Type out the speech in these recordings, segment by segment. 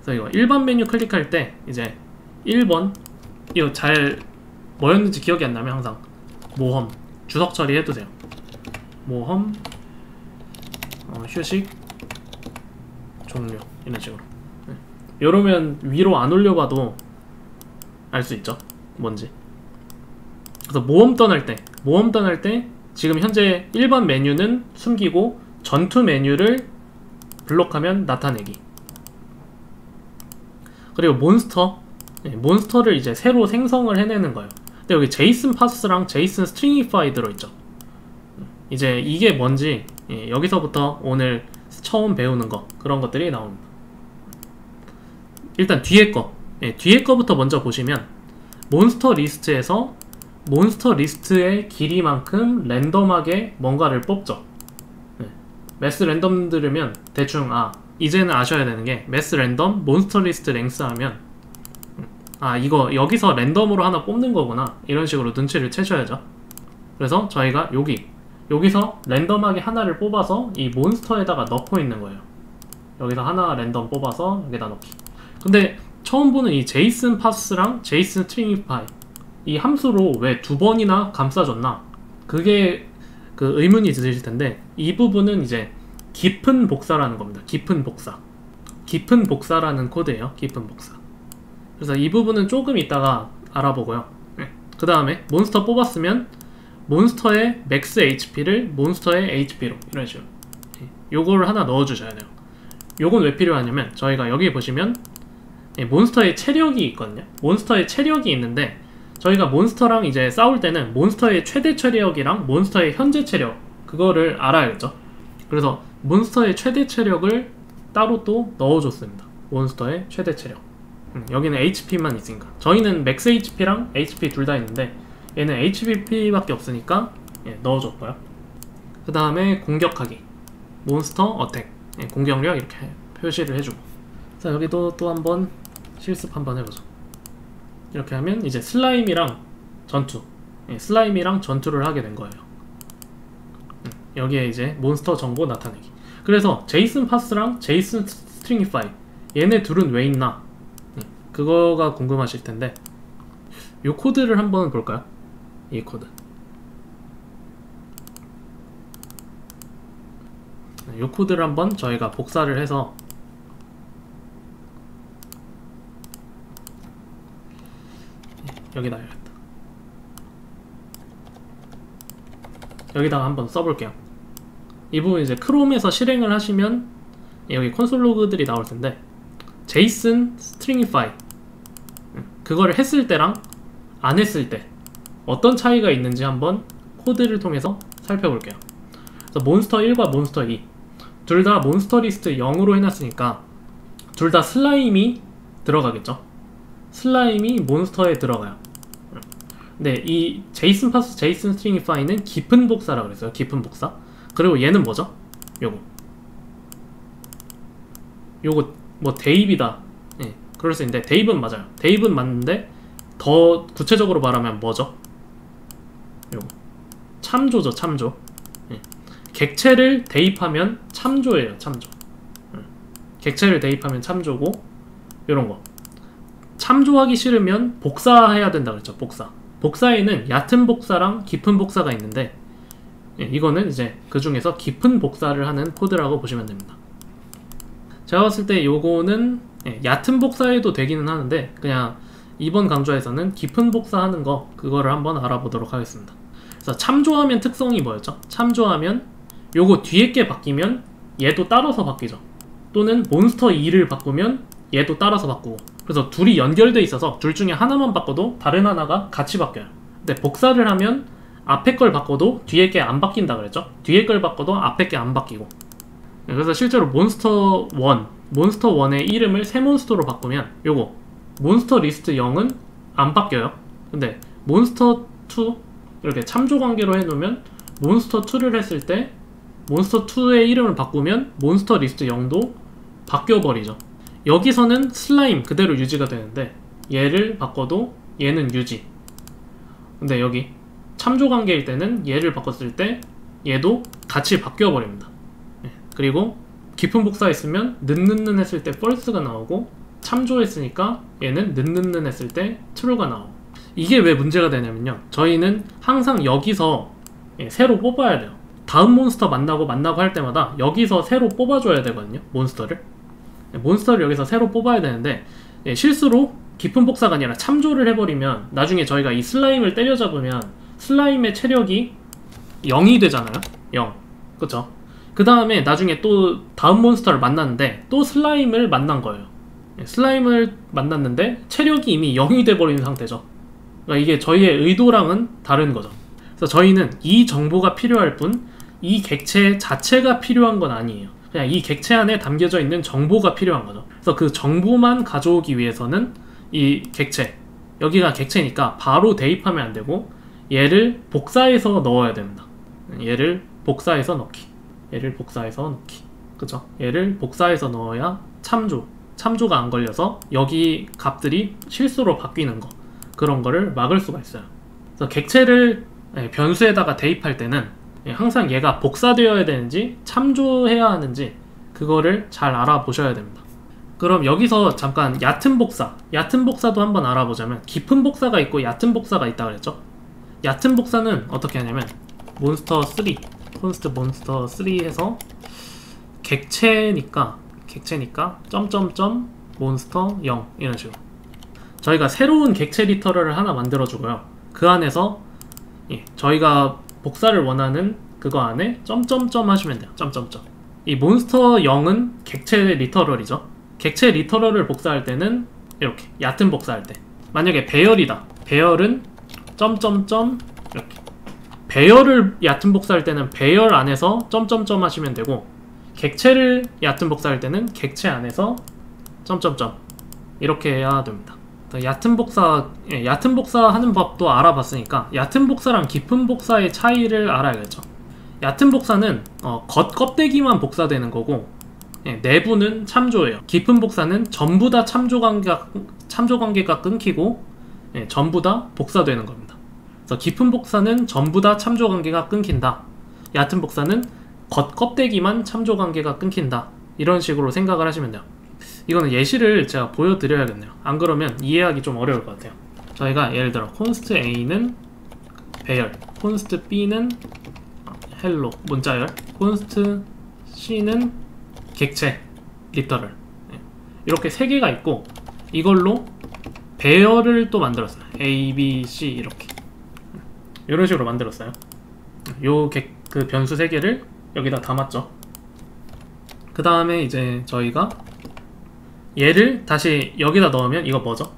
그래서 이거 일반 메뉴 클릭할 때 이제 1번 이거 잘 뭐였는지 기억이 안 나면 항상 모험 주석 처리해두세요. 모험 휴식 종료 이런 식으로. 이러면 위로 안 올려봐도 알 수 있죠 뭔지. 그래서 모험 떠날 때 지금 현재 일반 메뉴는 숨기고 전투 메뉴를 블록하면 나타내기. 그리고 몬스터를 이제 새로 생성을 해내는 거예요. 근데 여기 제이슨 파스랑 제이슨 스트링이파이 들어있죠. 이제 이게 뭔지 여기서부터 오늘 처음 배우는 거 그런 것들이 나옵니다. 일단 뒤에 거부터 먼저 보시면 몬스터 리스트에서 몬스터 리스트의 길이만큼 랜덤하게 뭔가를 뽑죠. 매스 랜덤 들으면 대충 이제는 아셔야 되는 게 매스 랜덤 몬스터 리스트 랭스 하면 이거 여기서 랜덤으로 하나 뽑는 거구나 이런 식으로 눈치를 채셔야죠. 그래서 저희가 여기서 랜덤하게 하나를 뽑아서 이 몬스터에다가 넣고 있는 거예요. 여기서 하나 랜덤 뽑아서 여기다 넣기. 근데 처음 보는 이 제이슨 파스랑 제이슨 스트링이파이 이 함수로 왜 2번이나 감싸줬나? 그게 그 의문이 드실 텐데 이 부분은 이제 깊은 복사라는 겁니다. 깊은 복사라는 코드예요. 깊은 복사. 그래서 이 부분은 조금 이따가 알아보고요. 그 다음에 몬스터 뽑았으면 몬스터의 맥스 HP를 몬스터의 HP로 이런 식으로 요거를 하나 넣어주셔야 돼요. 요건 왜 필요하냐면 저희가 여기 보시면 몬스터의 체력이 있거든요. 몬스터의 체력이 있는데 저희가 몬스터랑 이제 싸울 때는 몬스터의 최대 체력이랑 몬스터의 현재 체력 그거를 알아야겠죠. 그래서 몬스터의 최대 체력을 따로 또 넣어줬습니다. 몬스터의 최대 체력. 여기는 HP만 있으니까 저희는 맥스 HP랑 HP 둘 다 있는데 얘는 HP밖에 없으니까 넣어줬고요. 그 다음에 공격하기 몬스터 어택 공격력 이렇게 표시를 해주고. 자 여기도 또 한번 실습 한번 해보죠. 이렇게 하면 이제 슬라임이랑 전투를 하게 된 거예요. 여기에 이제 몬스터 정보 나타내기. 그래서 제이슨 파스랑 제이슨 스트링이파이 얘네 둘은 왜 있나 그거가 궁금하실 텐데 요 코드를 한번 볼까요? 이 코드. 요 코드를 한번 저희가 복사를 해서 여기다 해야겠다. 여기다가 한번 써볼게요. 이 부분 이제 크롬에서 실행을 하시면 여기 콘솔 로그들이 나올 텐데 제이슨 스트링이파이 그거를 했을 때랑 안 했을 때 어떤 차이가 있는지 한번 코드를 통해서 살펴볼게요. 그래서 몬스터 1과 몬스터 2 둘 다 몬스터 리스트 0으로 해놨으니까 둘 다 슬라임이 들어가겠죠. 슬라임이 몬스터에 들어가요. 근데 이 제이슨 파스 제이슨 스트링이파이는 깊은 복사라고 그랬어요. 깊은 복사. 그리고 얘는 뭐죠? 요거 뭐 대입이다 그럴 수 있는데 대입은 맞아요. 대입은 맞는데 더 구체적으로 말하면 뭐죠? 요거 참조죠. 참조. 객체를 대입하면 참조예요. 참조. 객체를 대입하면 참조고 요런거 참조하기 싫으면 복사해야 된다 그랬죠. 복사에는 얕은 복사랑 깊은 복사가 있는데 이거는 이제 그 중에서 깊은 복사를 하는 코드라고 보시면 됩니다. 제가 봤을 때 요거는 얕은 복사해도 되기는 하는데 그냥 이번 강좌에서는 깊은 복사하는 거 그거를 한번 알아보도록 하겠습니다. 그래서 참조하면 특성이 뭐였죠? 참조하면 요거 뒤에 게 바뀌면 얘도 따라서 바뀌죠. 또는 몬스터 2를 바꾸면 얘도 따라서 바꾸고. 그래서 둘이 연결돼 있어서 둘 중에 하나만 바꿔도 다른 하나가 같이 바뀌어요. 근데 복사를 하면 앞에 걸 바꿔도 뒤에 게 안 바뀐다 그랬죠? 뒤에 걸 바꿔도 앞에 게 안 바뀌고. 그래서 실제로 몬스터 1의 이름을 새 몬스터로 바꾸면 요거 몬스터 리스트 0은 안 바뀌어요. 근데 몬스터 2 이렇게 참조 관계로 해놓으면 몬스터 2를 했을 때 몬스터 2의 이름을 바꾸면 몬스터 리스트 0도 바뀌어버리죠. 여기서는 슬라임 그대로 유지가 되는데 얘를 바꿔도 얘는 유지. 근데 여기 참조 관계일 때는 얘를 바꿨을 때 얘도 같이 바뀌어버립니다. 그리고 깊은 복사 있으면 는는는 했을 때 false가 나오고 참조했으니까 얘는 는는는 했을 때 true가 나오고. 이게 왜 문제가 되냐면요, 저희는 항상 여기서 새로 뽑아야 돼요. 다음 몬스터 만나고 할 때마다 여기서 새로 뽑아줘야 되거든요. 몬스터를 여기서 새로 뽑아야 되는데, 실수로 깊은 복사가 아니라 참조를 해버리면 나중에 저희가 이 슬라임을 때려잡으면 슬라임의 체력이 0이 되잖아요. 0. 그쵸? 그 다음에 나중에 또 다음 몬스터를 만났는데 또 슬라임을 만난 거예요. 슬라임을 만났는데 체력이 이미 0이 돼버리는 상태죠. 그러니까 이게 저희의 의도랑은 다른 거죠. 그래서 저희는 이 정보가 필요할 뿐 이 객체 자체가 필요한 건 아니에요. 그냥 이 객체 안에 담겨져 있는 정보가 필요한 거죠. 그래서 그 정보만 가져오기 위해서는 이 객체, 여기가 객체니까 바로 대입하면 안 되고 얘를 복사해서 넣어야 됩니다. 얘를 복사해서 넣기, 그죠? 얘를 복사해서 넣어야 참조가 안 걸려서 여기 값들이 실수로 바뀌는 거, 그런 거를 막을 수가 있어요. 그래서 객체를 변수에다가 대입할 때는 항상 얘가 복사되어야 되는지 참조해야 하는지 그거를 잘 알아보셔야 됩니다. 그럼 여기서 잠깐 얕은 복사도 한번 알아보자면, 깊은 복사가 있고 얕은 복사가 있다 그랬죠? 얕은 복사는 어떻게 하냐면 몬스터 3, 콘스트 몬스터 3 해서 객체니까 점점점 몬스터 0 이런 식으로 저희가 새로운 객체 리터럴을 하나 만들어 주고요. 그 안에서 저희가 복사를 원하는 그거 안에 점점점 하시면 돼요. 점점점. 이 몬스터 0은 객체 리터럴이죠. 객체 리터럴을 복사할 때는 이렇게 얕은 복사할 때, 만약에 배열이다, 배열은 점점점 이렇게, 배열을 얕은 복사할 때는 배열 안에서 점점점 하시면 되고, 객체를 얕은 복사할 때는 객체 안에서 점점점 이렇게 해야 됩니다. 얕은 복사 하는 법도 알아봤으니까 얕은 복사랑 깊은 복사의 차이를 알아야겠죠. ят은 복사는 겉 껍데기만 복사되는 거고, 내부는 참조예요. 깊은 복사는 전부 다 참조 관계가 끊기고 전부 다 복사되는 겁니다. 그래서 깊은 복사는 전부 다 참조 관계가 끊긴다, 얕은 복사는 겉 껍데기만 참조 관계가 끊긴다, 이런 식으로 생각을 하시면 돼요. 이거는 예시를 제가 보여드려야겠네요. 안 그러면 이해하기 좀 어려울 것 같아요. 저희가 예를 들어 콘스트 A는 배열, 콘스트 B는 헬로 문자열, 콘스트 C는 객체 리터럴, 이렇게 세 개가 있고 이걸로 배열을 또 만들었어요. A, B, C 이렇게 이런 식으로 만들었어요. 그 변수 세 개를 여기다 담았죠. 그 다음에 이제 저희가 얘를 다시 여기다 넣으면 이거 뭐죠?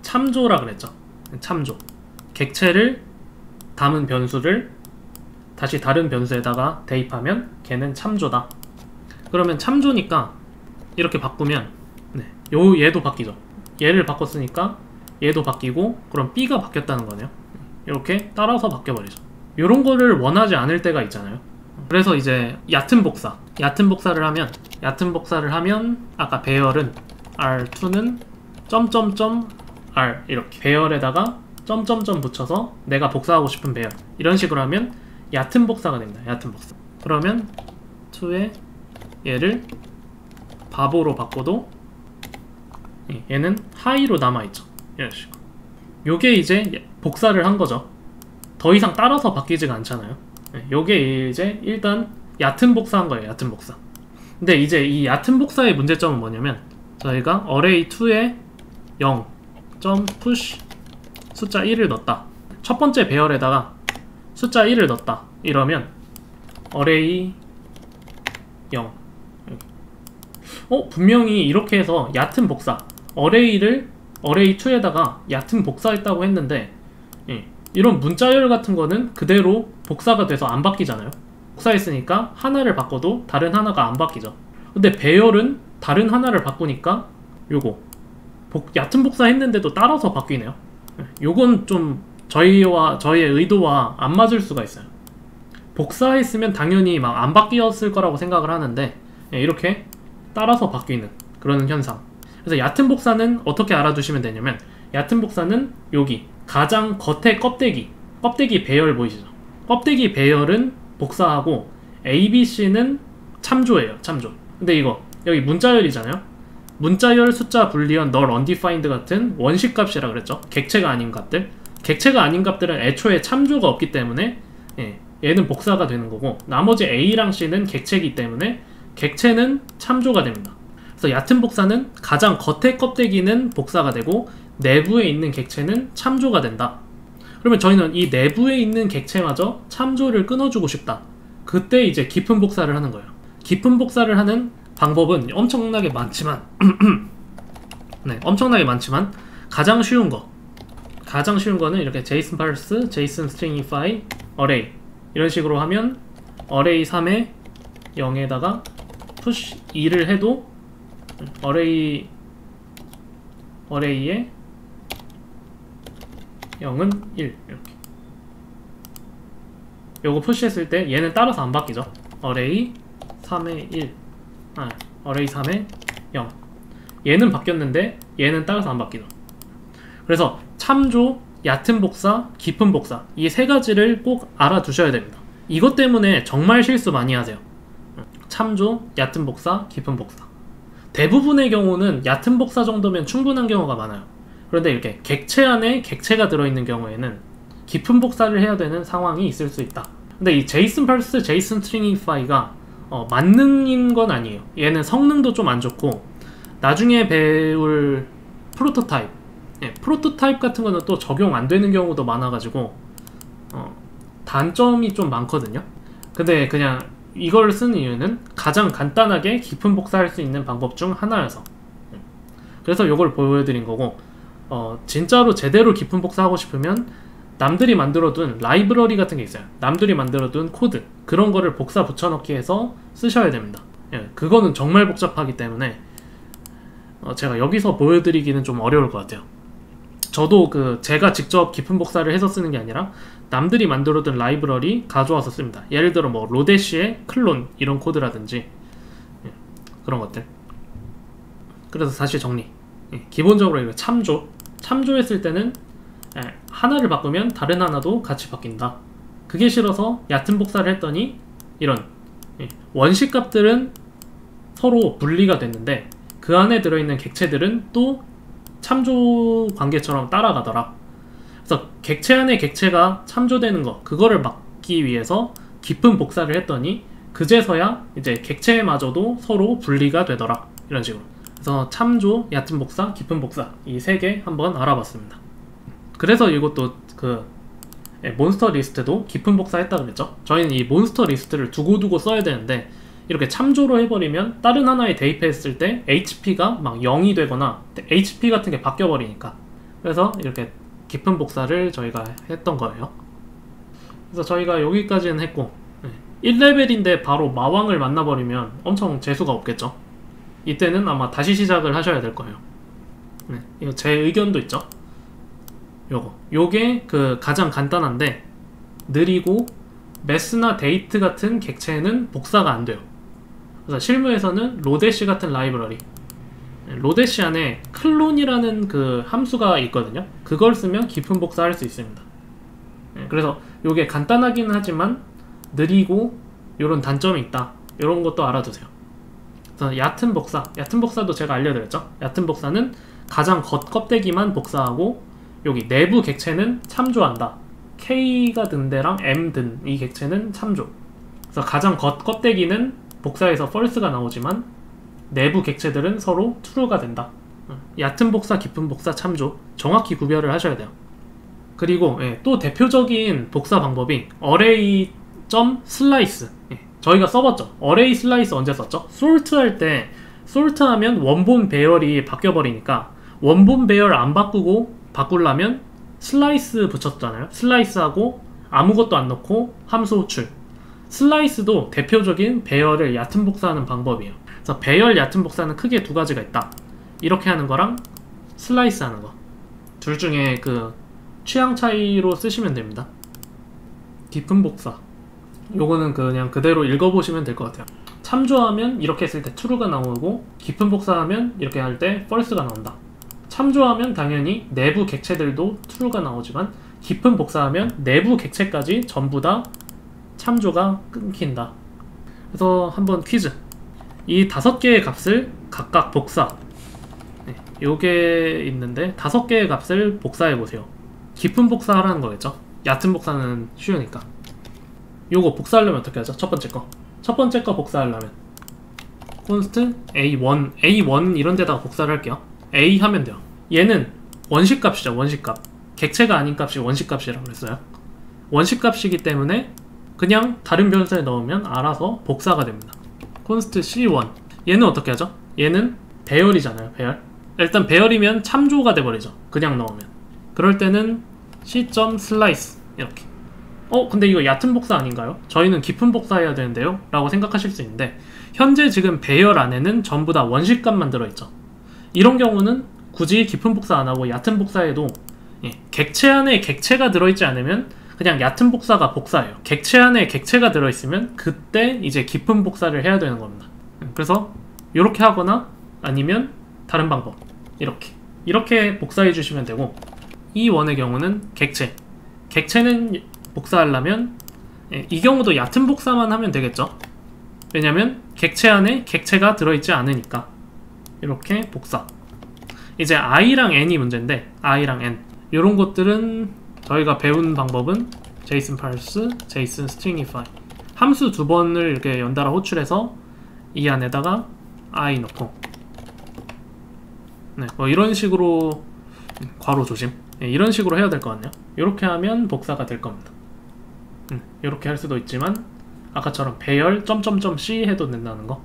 참조라 그랬죠. 참조. 객체를 담은 변수를 다시 다른 변수에다가 대입하면 걔는 참조다. 그러면 참조니까 이렇게 바꾸면 얘도 바뀌죠. 얘를 바꿨으니까 얘도 바뀌고, 그럼 B가 바뀌었다는 거네요. 이렇게 따라서 바뀌어버리죠. 이런 거를 원하지 않을 때가 있잖아요. 그래서 이제 얕은 복사를 하면 아까 배열은 R2는 점점점 R 이렇게 배열에다가 점점점 붙여서 내가 복사하고 싶은 배열, 이런 식으로 하면 얕은 복사가 됩니다. 얕은 복사. 그러면 2에 얘를 바보로 바꿔도 얘는 하이로 남아있죠. 이런 식으로. 요게 이제 복사를 한 거죠. 더 이상 따라서 바뀌지가 않잖아요. 요게 이제 일단 얕은 복사한 거예요. 얕은 복사. 근데 이제 이 얕은 복사의 문제점은 뭐냐면, 저희가 array 2에 0, push 숫자 1을 넣었다. 첫 번째 배열에다가 숫자 1을 넣었다. 이러면 array 0. 분명히 이렇게 해서 얕은 복사, array 2에다가 얕은 복사했다고 했는데, 이런 문자열 같은 거는 그대로 복사가 돼서 안 바뀌잖아요. 복사했으니까 하나를 바꿔도 다른 하나가 안 바뀌죠. 근데 배열은 다른 하나를 바꾸니까 요거 얕은 복사 했는데도 따라서 바뀌네요. 요건 좀 저희의 의도와 안 맞을 수가 있어요. 복사했으면 당연히 막 안 바뀌었을 거라고 생각을 하는데 이렇게 따라서 바뀌는 그런 현상. 그래서 얕은 복사는 어떻게 알아두시면 되냐면, 얕은 복사는 여기 가장 겉에 껍데기 배열 보이시죠? 껍데기 배열은 복사하고 A, B, C는 참조예요. 참조. 근데 이거 여기 문자열이잖아요. 문자열, 숫자, 불리언, 널, undefined 같은 원식 값이라 그랬죠. 객체가 아닌 값들. 객체가 아닌 값들은 애초에 참조가 없기 때문에 얘는 복사가 되는 거고, 나머지 A랑 C는 객체이기 때문에 객체는 참조가 됩니다. 그래서 얕은 복사는 가장 겉의 껍데기는 복사가 되고 내부에 있는 객체는 참조가 된다. 그러면 저희는 이 내부에 있는 객체마저 참조를 끊어주고 싶다. 그때 이제 깊은 복사를 하는 거예요. 깊은 복사를 하는 방법은 엄청나게 많지만 네, 엄청나게 많지만 가장 쉬운 거는 이렇게 JSON parse, JSON stringify, array 이런 식으로 하면 array 3에 0에다가 push 2를 해도 array에 0은 1 이렇게. 요거 푸시했을 때 얘는 따라서 안 바뀌죠. array 3에 1 array 3에 0 얘는 바뀌었는데 얘는 따라서 안 바뀌죠. 그래서 참조, 얕은 복사, 깊은 복사 이 세 가지를 꼭 알아두셔야 됩니다. 이것 때문에 정말 실수 많이 하세요. 참조, 얕은 복사, 깊은 복사. 대부분의 경우는 얕은 복사 정도면 충분한 경우가 많아요. 그런데 이렇게 객체 안에 객체가 들어있는 경우에는 깊은 복사를 해야 되는 상황이 있을 수 있다. 근데 이 JSON parse, JSON stringify가 만능인 건 아니에요. 얘는 성능도 좀 안 좋고 나중에 배울 프로토타입 프로토타입 같은 거는 또 적용 안 되는 경우도 많아가지고 단점이 좀 많거든요. 근데 그냥 이걸 쓰는 이유는 가장 간단하게 깊은 복사할 수 있는 방법 중 하나여서, 그래서 이걸 보여드린 거고, 진짜로 제대로 깊은 복사하고 싶으면 남들이 만들어둔 라이브러리 같은 게 있어요. 남들이 만들어둔 코드 그런 거를 복사 붙여넣기 해서 쓰셔야 됩니다. 그거는 정말 복잡하기 때문에 제가 여기서 보여드리기는 좀 어려울 것 같아요. 저도 제가 직접 깊은 복사를 해서 쓰는 게 아니라 남들이 만들어둔 라이브러리 가져와서 씁니다. 예를 들어 뭐 로데시의 클론 이런 코드라든지 그런 것들. 그래서 다시 정리. 기본적으로 이거 참조했을 때는 하나를 바꾸면 다른 하나도 같이 바뀐다. 그게 싫어서 얕은 복사를 했더니 이런 원식 값들은 서로 분리가 됐는데 그 안에 들어있는 객체들은 또 참조 관계처럼 따라가더라. 그래서 객체 안에 객체가 참조되는 거 그거를 막기 위해서 깊은 복사를 했더니 그제서야 이제 객체마저도 서로 분리가 되더라. 이런 식으로. 그래서 참조, 얕은 복사, 깊은 복사 이 세 개 한번 알아봤습니다. 그래서 이것도 몬스터 리스트도 깊은 복사했다 그랬죠. 저희는 이 몬스터 리스트를 두고두고 써야 되는데 이렇게 참조로 해버리면 다른 하나에 대입했을 때 HP가 막 0이 되거나 HP 같은 게 바뀌어버리니까, 그래서 이렇게 깊은 복사를 저희가 했던 거예요. 그래서 저희가 여기까지는 했고 1레벨인데 바로 마왕을 만나버리면 엄청 재수가 없겠죠. 이때는 아마 다시 시작을 하셔야 될 거예요. 이거 제 의견도 있죠. 요게 가장 간단한데 느리고 매스나 데이트 같은 객체는 복사가 안 돼요. 그래서 실무에서는 로데시 같은 라이브러리, 로데시 안에 클론이라는 함수가 있거든요. 그걸 쓰면 깊은 복사할 수 있습니다. 그래서 요게 간단하긴 하지만 느리고 요런 단점이 있다. 요런 것도 알아두세요. 그래서 얕은 복사도 제가 알려드렸죠. 얕은 복사는 가장 겉껍데기만 복사하고 여기 내부 객체는 참조한다. K가 든 데랑 M 든 이 객체는 참조. 그래서 가장 겉껍데기는 복사해서 false가 나오지만 내부 객체들은 서로 true가 된다. 얕은 복사, 깊은 복사, 참조 정확히 구별을 하셔야 돼요. 그리고 또 대표적인 복사 방법이 array.slice. 저희가 써봤죠. array slice 언제 썼죠? sort 할 때 sort 하면 원본 배열이 바뀌어버리니까 원본 배열 안 바꾸려면 슬라이스 붙였잖아요. 슬라이스하고 아무것도 안 넣고 함수 호출. 슬라이스도 대표적인 배열을 얕은 복사하는 방법이에요. 그래서 배열 얕은 복사는 크게 두 가지가 있다. 이렇게 하는 거랑 슬라이스 하는 거. 둘 중에 취향 차이로 쓰시면 됩니다. 깊은 복사. 요거는 그냥 그대로 읽어보시면 될 것 같아요. 참조하면 이렇게 했을 때 true가 나오고 깊은 복사하면 이렇게 할 때 false가 나온다. 참조하면 당연히 내부 객체들도 true가 나오지만 깊은 복사하면 내부 객체까지 전부 다 참조가 끊긴다. 그래서 한번 퀴즈. 이 5개의 값을 각각 복사 요게 있는데 5개의 값을 복사해보세요. 깊은 복사하라는 거겠죠? 얕은 복사는 쉬우니까. 요거 복사하려면 어떻게 하죠? 첫 번째 거 복사하려면 const A1 이런 데다가 복사를 할게요. A 하면 돼요. 얘는 원식 값이죠. 원식 값. 객체가 아닌 값이 원식 값이라고 그랬어요. 원식 값이기 때문에 그냥 다른 변수에 넣으면 알아서 복사가 됩니다. const C1. 얘는 어떻게 하죠? 얘는 배열이잖아요. 배열. 일단 배열이면 참조가 돼버리죠. 그냥 넣으면. 그럴 때는 C.slice 이렇게. 근데 이거 얕은 복사 아닌가요? 저희는 깊은 복사해야 되는데요? 라고 생각하실 수 있는데 현재 지금 배열 안에는 전부 다 원식값만 들어있죠. 이런 경우는 굳이 깊은 복사 안하고 얕은 복사해도 객체 안에 객체가 들어있지 않으면 그냥 얕은 복사가 복사예요. 객체 안에 객체가 들어있으면 그때 이제 깊은 복사를 해야 되는 겁니다. 그래서 이렇게 하거나 아니면 다른 방법 이렇게 복사해 주시면 되고, 이 원의 경우는 객체는 복사하려면 이 경우도 얕은 복사만 하면 되겠죠. 왜냐면 객체 안에 객체가 들어있지 않으니까. 이렇게 복사. 이제 i랑 n이 문제인데 i랑 n 이런 것들은 저희가 배운 방법은 JSON parse, JSON stringify 함수 2번을 이렇게 연달아 호출해서 이 안에다가 i 넣고 뭐 이런 식으로 괄호 조심 이런 식으로 해야 될 것 같네요. 이렇게 하면 복사가 될 겁니다. 이렇게 할 수도 있지만 아까처럼 배열 .c 해도 된다는 거.